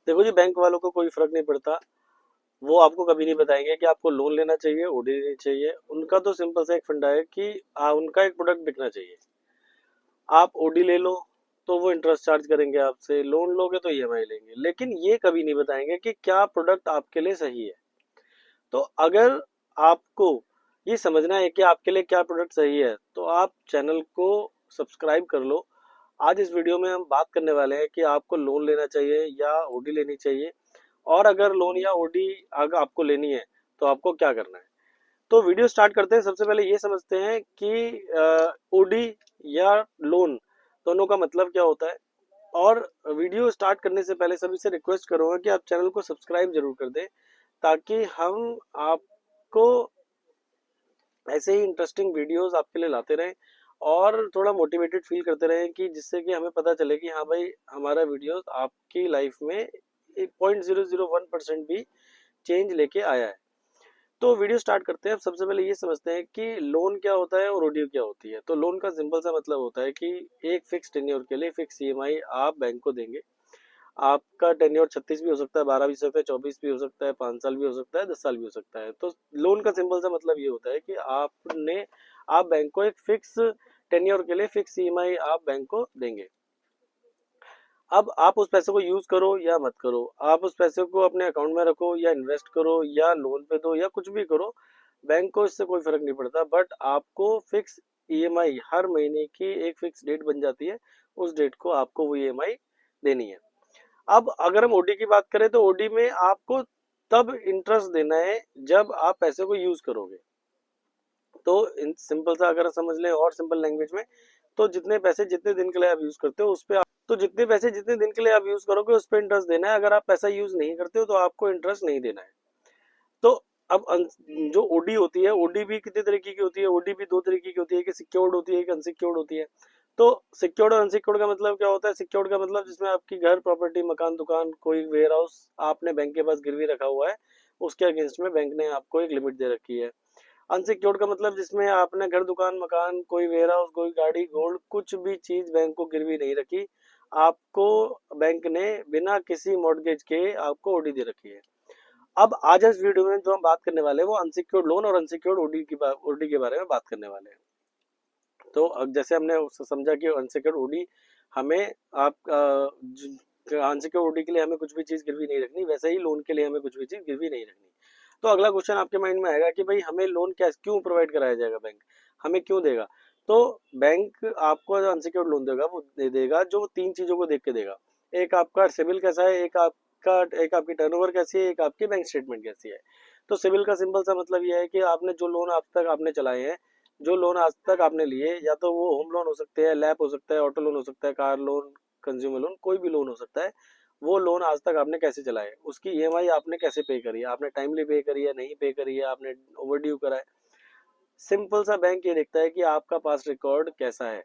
देखो जी, बैंक वालों को कोई फर्क नहीं पड़ता। वो आपको कभी नहीं बताएंगे कि आपको लोन लेना चाहिए, ओडी लेनी चाहिए। उनका तो सिंपल सा एक फंडा है कि उनका एक प्रोडक्ट बिकना चाहिए। आप ओडी ले लो तो वो इंटरेस्ट चार्ज करेंगे आपसे, लोन लोगे तो ईएमआई लेंगे, लेकिन ये कभी नहीं बताएंगे कि क्या प्रोडक्ट आपके लिए सही है। तो अगर आपको ये समझना है कि आपके लिए क्या प्रोडक्ट सही है, तो आप चैनल को सब्सक्राइब कर लो। आज इस वीडियो में हम बात करने वाले हैं कि आपको लोन लेना चाहिए या ओडी लेनी चाहिए, और अगर लोन या ओडी अगर आपको लेनी है तो आपको क्या करना है। तो वीडियो स्टार्ट करते हैं। सबसे पहले ये समझते हैं कि ओडी या लोन दोनों का मतलब क्या होता है। और वीडियो स्टार्ट करने से पहले सभी से रिक्वेस्ट करूंगा कि आप चैनल को सब्सक्राइब जरूर कर दें, ताकि हम आपको ऐसे ही इंटरेस्टिंग वीडियोस आपके लिए लाते रहें और थोड़ा मोटिवेटेड फील करते रहें, कि जिससे कि हमें पता चले कि हाँ भाई, हमारा वीडियोस आपकी लाइफ में 0.001% भी चेंज लेके आया है। तो वीडियो स्टार्ट करते हैं। अब सबसे पहले ये समझते हैं कि लोन क्या होता है और ओडी क्या होती है। तो लोन का सिंपल सा मतलब होता है कि एक फिक्स टेन्योर के लिए फिक्स ईएमआई आप बैंक को देंगे। आपका टेन्योर 36 भी हो सकता है, 12 भी हो सकता है, 24 भी हो सकता है, 5 साल भी हो सकता है, 10 साल भी हो सकता है। तो लोन का सिंपल सा मतलब ये होता है कि आप बैंक को एक फिक्स टेन्योर के लिए फिक्स ईएमआई आप बैंक को देंगे। अब आप उस पैसे को यूज करो या मत करो, आप उस पैसे को अपने अकाउंट में रखो या इन्वेस्ट करो या लोन पे दो या कुछ भी करो, बैंक को इससे कोई फर्क नहीं पड़ता। बट आपको फिक्स ईएमआई हर महीने की एक फिक्स डेट बन जाती है, उस डेट को आपको वो ईएमआई देनी है। अब अगर हम ओडी की बात करें, तो ओडी में आपको तब इंटरेस्ट देना है जब आप पैसे को यूज करोगे। तो इन सिंपल सा अगर समझ लें और सिंपल लैंग्वेज में, तो जितने पैसे जितने दिन के लिए आप यूज करते हो उस पे तो जितने पैसे जितने दिन के लिए आप यूज करोगे उस पे इंटरेस्ट देना है। अगर आप पैसा यूज नहीं करते हो तो आपको इंटरेस्ट नहीं देना है। तो अब जो ओडी होती है, ओडी भी कितने तरीके की होती है। ओडी भी दो तरीके की होती है, कि सिक्योर्ड होती है, कि अनसिक्योर्ड होती है। तो सिक्योर्ड और अनसिक्योर्ड का मतलब क्या होता है। सिक्योर्ड का मतलब जिसमें आपकी घर प्रॉपर्टी, मकान, दुकान, कोई वेयर हाउस आपने बैंक के पास गिरवी रखा हुआ है, उसके अगेंस्ट में बैंक ने आपको एक लिमिट दे रखी है। अनसिक्योर्ड का मतलब जिसमें आपने घर, दुकान, मकान, कोई वेयर हाउस, कोई गाड़ी, गोल्ड, कुछ भी चीज बैंक को गिरवी नहीं रखी, आपको बैंक ने बिना किसी मॉर्गेज के आपको ओडी दे रखी है। अब आज इस वीडियो में जो हम बात करने वाले हैं वो अनसिक्योर्ड लोन और अनसिक्योर्ड ओडी के बारे में बात करने वाले हैं। तो अब जैसे हमने समझा कि अनसिक्योर्ड ओडी हमें आप अनसिक्योर्ड ओडी के लिए हमें कुछ भी चीज गिरवी नहीं रखनी, वैसे ही लोन के लिए हमें कुछ भी चीज गिरवी नहीं रखनी। तो अगला क्वेश्चन आपके माइंड में आएगा कि भाई हमें लोन क्या क्यों प्रोवाइड कराया जाएगा, बैंक हमें क्यों देगा। तो बैंक आपको जो अनसिक्योर्ड लोन देगा वो दे देगा जो तीन चीजों को देख के देगा। एक आपका सिविल कैसा है, एक आपकी टर्नओवर कैसी है, एक आपकी बैंक स्टेटमेंट कैसी है। तो सिविल का सिंपल सा मतलब यह है कि आपने जो लोन आज तक आपने चलाए हैं, जो लोन आज तक आपने लिए, या तो वो होम लोन हो सकते हैं, लैप हो सकता है, ऑटो लोन हो सकता है, कार लोन, कंज्यूमर लोन, कोई भी लोन हो सकता है। वो लोन आज तक आपने कैसे चलाए, उसकी ईएमआई आपने कैसे पे करी है, आपने टाइमली पे करी है, नहीं पे करी है, आपने ओवरड्यू करा है। सिंपल सा बैंक ये देखता है कि आपका पास रिकॉर्ड कैसा है।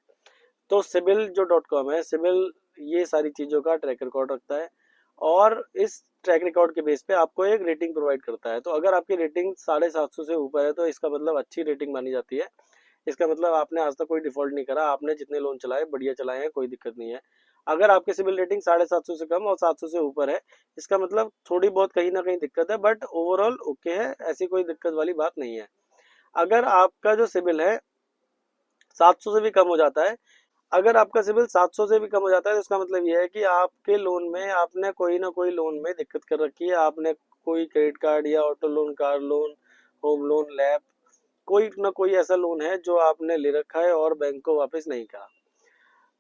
तो सिबिल जो .com है, सिबिल ये सारी चीजों का ट्रैक रिकॉर्ड रखता है, और इस ट्रैक रिकॉर्ड के बेस पे आपको एक रेटिंग प्रोवाइड करता है। तो अगर आपकी रेटिंग 750 से ऊपर है तो इसका मतलब अच्छी रेटिंग मानी जाती है। इसका मतलब आपने आज तक कोई डिफॉल्ट नहीं करा, आपने जितने लोन चलाए बढ़िया चलाए हैं, कोई दिक्कत नहीं है। अगर आपकी सिविल रेटिंग 750 से कम और 700 से ऊपर है, इसका मतलब थोड़ी बहुत कहीं ना कहीं दिक्कत है, बट ओवरऑल ओके है, ऐसी कोई दिक्कत वाली बात नहीं है। अगर आपका जो सिविल है 700 से भी कम हो जाता है, अगर आपका सिविल 700 से भी कम हो जाता है, तो इसका मतलब यह है कि आपके लोन में आपने कोई ना कोई लोन में दिक्कत कर रखी है। आपने कोई क्रेडिट कार्ड या auto loan, car loan, home loan, lap, कोई ना कोई ऐसा लोन है जो आपने ले रखा है और बैंक को वापस नहीं करा।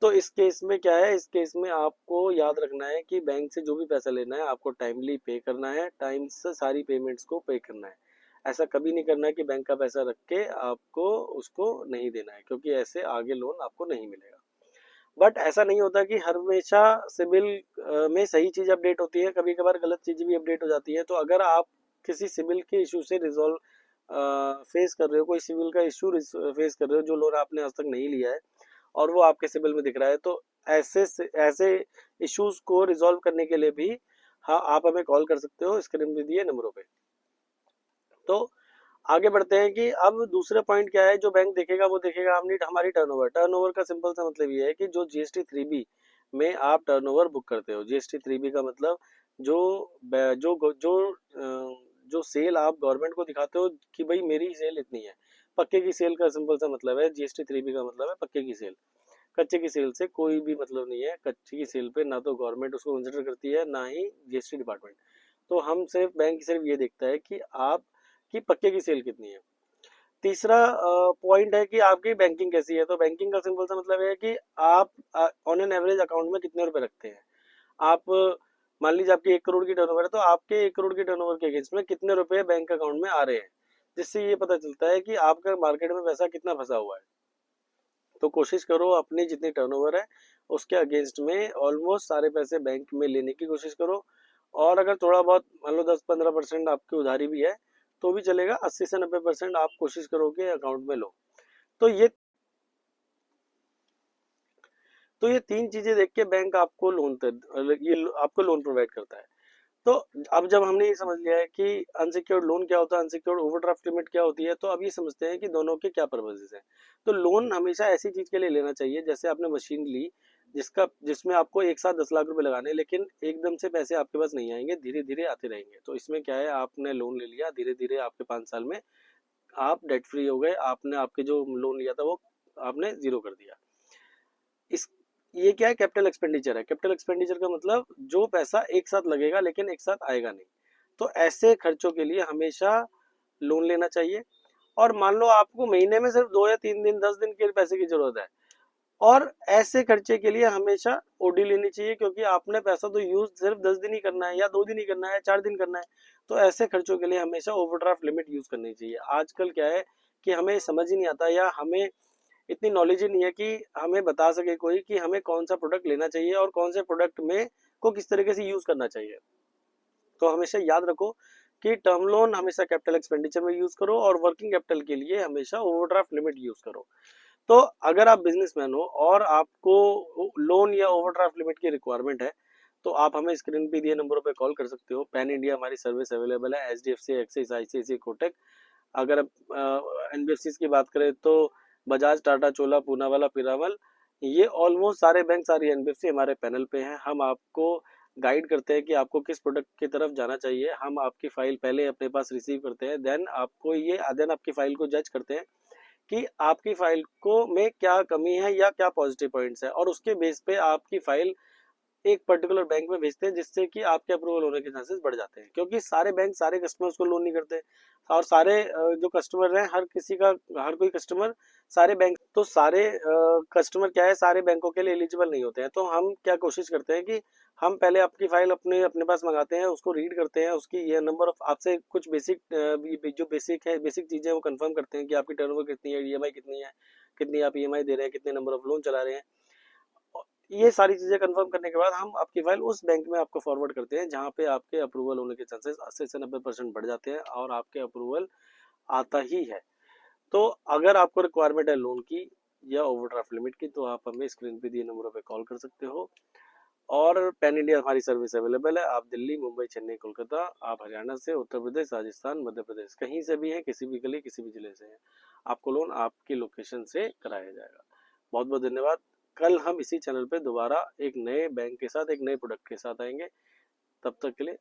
तो इस केस में क्या है, इस केस में आपको याद रखना है कि बैंक से जो भी पैसा लेना है आपको टाइमली पे करना है, टाइम से सारी पेमेंट्स को पे करना है। ऐसा कभी नहीं करना है कि बैंक का पैसा रख के आपको उसको नहीं देना है, क्योंकि ऐसे आगे लोन आपको नहीं मिलेगा। बट ऐसा नहीं होता कि हर हमेशा सिबिल में सही चीज अपडेट होती है, कभी कभार गलत चीज भी अपडेट हो जाती है। तो अगर आप किसी सिबिल के इशू से रिजॉल्व फेस कर रहे हो, कोई सिविल का इशू फेस कर रहे हो, जो लोन आपने आज तक नहीं लिया है और वो आपके सिबिल में दिख रहा है, तो ऐसे इश्यूज को रिजॉल्व करने के लिए भी हाँ, आप हमें कॉल कर सकते हो स्क्रीन पे दिए नंबरों पे। तो आगे बढ़ते हैं कि अब दूसरा पॉइंट क्या है जो बैंक देखेगा, वो देखेगा हमने हमारी टर्नओवर। टर्नओवर का सिंपल सा मतलब ये है कि जो GST 3B में आप टर्नओवर बुक करते हो। जीएसटी 3B का मतलब जो जो जो जो सेल आप गवर्नमेंट को दिखाते हो कि भाई मेरी सेल इतनी है। पक्के की सेल का सिंपल सा मतलब है, जीएसटी 3B का मतलब है पक्के की सेल। कच्चे की सेल से कोई भी मतलब नहीं है। कच्चे की सेल पे ना तो गवर्नमेंट उसको कंसिडर करती है, ना ही जीएसटी डिपार्टमेंट। तो हम सिर्फ बैंक सिर्फ ये देखता है कि आप की पक्के की सेल कितनी है। तीसरा पॉइंट है कि आपकी बैंकिंग कैसी है। तो बैंकिंग का सिंपल सा मतलब है कि आप ऑन एन एवरेज अकाउंट में कितने रुपए रखते हैं। आप मान लीजिए आपकी 1 करोड़ की टर्नओवर है, तो आपके 1 करोड़ की टर्नओवर के अगेंस्ट में कितने रुपए बैंक अकाउंट में आ रहे हैं, जिससे ये पता चलता है कि आपका मार्केट में पैसा कितना फंसा हुआ है। तो कोशिश करो अपनी जितनी टर्नओवर है उसके अगेंस्ट में ऑलमोस्ट सारे पैसे बैंक में लेने की कोशिश करो। और अगर थोड़ा बहुत मान लो 10-15% आपकी उधारी भी है तो भी चलेगा। 80 से 90% आप कोशिश करो कि अकाउंट में लो। तो ये तो ये तीन चीजें देख के बैंक आपको आपको लोन प्रोवाइड करता है। तो अब जब हमने ये समझ लिया है कि अनसिक्योर्ड लोन क्या होता है, अनसिक्योर्ड ओवरड्राफ्ट लिमिट क्या होती है, तो अब ये समझते हैं कि दोनों के क्या पर्पसेस हैं। तो लोन हमेशा ऐसी चीज के लिए लेना चाहिए, जैसे आपने मशीन ली जिसमें आपको एक साथ 10 लाख रुपए लगाने, लेकिन एकदम से पैसे आपके पास नहीं आएंगे, धीरे धीरे आते रहेंगे। तो इसमें क्या है, आपने लोन ले लिया, धीरे धीरे आपके 5 साल में आप डेट फ्री हो गए। आपने आपके जो लोन लिया था वो आपने जीरो कर दिया। इस ये क्या है, कैपिटल एक्सपेंडिचर है। कैपिटल एक्सपेंडिचर का मतलब जो पैसा एक साथ लगेगा लेकिन एक साथ आएगा नहीं। तो ऐसे खर्चों के लिए हमेशा लोन लेना चाहिए। और मान लो आपको महीने में सिर्फ 2 या 3 दिन 10 दिन के पैसे की जरूरत है, और ऐसे खर्चे के लिए हमेशा ओडी लेनी चाहिए, क्योंकि आपने पैसा तो यूज सिर्फ 10 दिन ही करना है, या 2 दिन ही करना है, 4 दिन करना है। तो ऐसे खर्चों के लिए हमेशा ओवरड्राफ्ट लिमिट यूज करनी चाहिए। आजकल क्या है कि हमें समझ ही नहीं आता, या हमें इतनी नॉलेज ही नहीं है कि हमें बता सके कोई कि हमें कौन सा प्रोडक्ट लेना चाहिए और कौन से प्रोडक्ट में को किस तरीके से यूज करना चाहिए। तो हमेशा याद रखो कि टर्म लोन हमेशा कैपिटल एक्सपेंडिचर में यूज करो, और वर्किंग कैपिटल के लिए हमेशा ओवरड्राफ्ट लिमिट यूज करो। तो अगर आप बिजनेसमैन हो और आपको लोन या ओवरड्राफ्ट लिमिट की रिक्वायरमेंट है, तो आप हमें स्क्रीन पे दिए नंबरों पे कॉल कर सकते हो। पैन इंडिया हमारी सर्विस अवेलेबल है, एचडीएफसी, एक्सिस, आईसीआईसी, कोटक। अगर एनबीएफसी की बात करें तो बजाज, टाटा, चोला, पूनावाला, पीरामल, ये ऑलमोस्ट सारे बैंक, सारी एनबीएफसी हमारे पैनल पे हैं। हम आपको गाइड करते हैं कि आपको किस प्रोडक्ट की तरफ जाना चाहिए। हम आपकी फाइल पहले अपने पास रिसीव करते हैं, देन आपकी फाइल को जज करते हैं कि आपकी फाइल को में क्या कमी है या क्या पॉजिटिव पॉइंट्स है, और उसके बेस पे आपकी फाइल एक पर्टिकुलर बैंक में भेजते हैं, जिससे कि आपके अप्रूवल होने के चांसेस बढ़ जाते हैं। क्योंकि सारे बैंक सारे कस्टमर्स को लोन नहीं करते, और सारे जो कस्टमर हैं, हर कोई कस्टमर सारे बैंक, तो सारे कस्टमर क्या है, सारे बैंकों के लिए एलिजिबल नहीं होते हैं। तो हम क्या कोशिश करते हैं कि हम पहले आपकी फाइल अपने अपने पास मंगाते हैं, उसको रीड करते हैं, उसकी ये नंबर ऑफ आपसे कुछ बेसिक जो बेसिक चीजें वो कंफर्म करते हैं कि आपकी टर्नओवर कितनी है, ईएमआई कितनी है, कितनी आप ईएमआई दे रहे हैं, कितने नंबर ऑफ लोन चला रहे हैं। ये सारी चीजें कंफर्म करने के बाद हम आपकी फाइल उस बैंक में आपको फॉरवर्ड करते हैं जहां पे आपके अप्रूवल होने के चांसेस 80 से 90% बढ़ जाते हैं, और आपके अप्रूवल आता ही है। तो अगर आपको रिक्वायरमेंट है लोन की या ओवरड्राफ्ट लिमिट की, तो आप हमें स्क्रीन पे दिए नंबरों पे कॉल कर सकते हो। और पैन इंडिया हमारी सर्विस अवेलेबल है। आप दिल्ली, मुंबई, चेन्नई, कोलकाता, आप हरियाणा से, उत्तर प्रदेश, राजस्थान, मध्य प्रदेश, कहीं से भी हैं, किसी भी गली, किसी भी जिले से हैं, आपको लोन आपकी लोकेशन से कराया जाएगा। बहुत बहुत धन्यवाद। कल हम इसी चैनल पे दोबारा एक नए बैंक के साथ, एक नए प्रोडक्ट के साथ आएंगे। तब तक के लिए